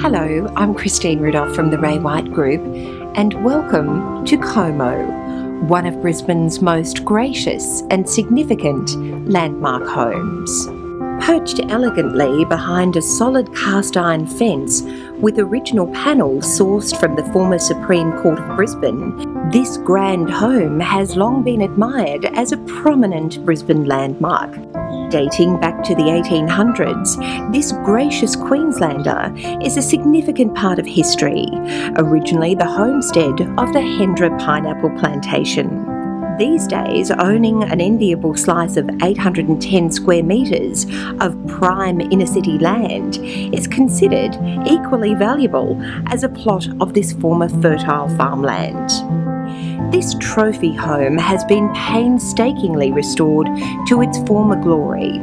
Hello, I'm Christine Rudolph from the Ray White Group, and welcome to Como, one of Brisbane's most gracious and significant landmark homes. Perched elegantly behind a solid cast iron fence with original panels sourced from the former Supreme Court of Brisbane, this grand home has long been admired as a prominent Brisbane landmark. Dating back to the 1800s, this gracious Queenslander is a significant part of history, originally the homestead of the Hendra Pineapple Plantation. These days, owning an enviable slice of 810 square metres of prime inner-city land is considered equally valuable as a plot of this former fertile farmland. This trophy home has been painstakingly restored to its former glory.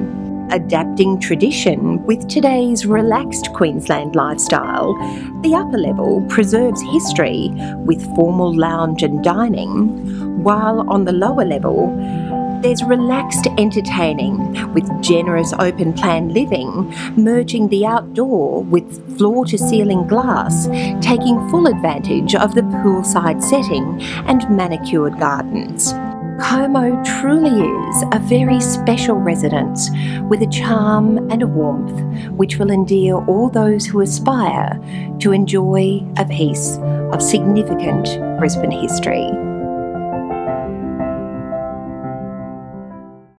Adapting tradition with today's relaxed Queensland lifestyle, the upper level preserves history with formal lounge and dining, while on the lower level there's relaxed entertaining with generous open-plan living, merging the outdoor with floor-to-ceiling glass, taking full advantage of the poolside setting and manicured gardens. Como truly is a very special residence with a charm and a warmth which will endear all those who aspire to enjoy a piece of significant Brisbane history.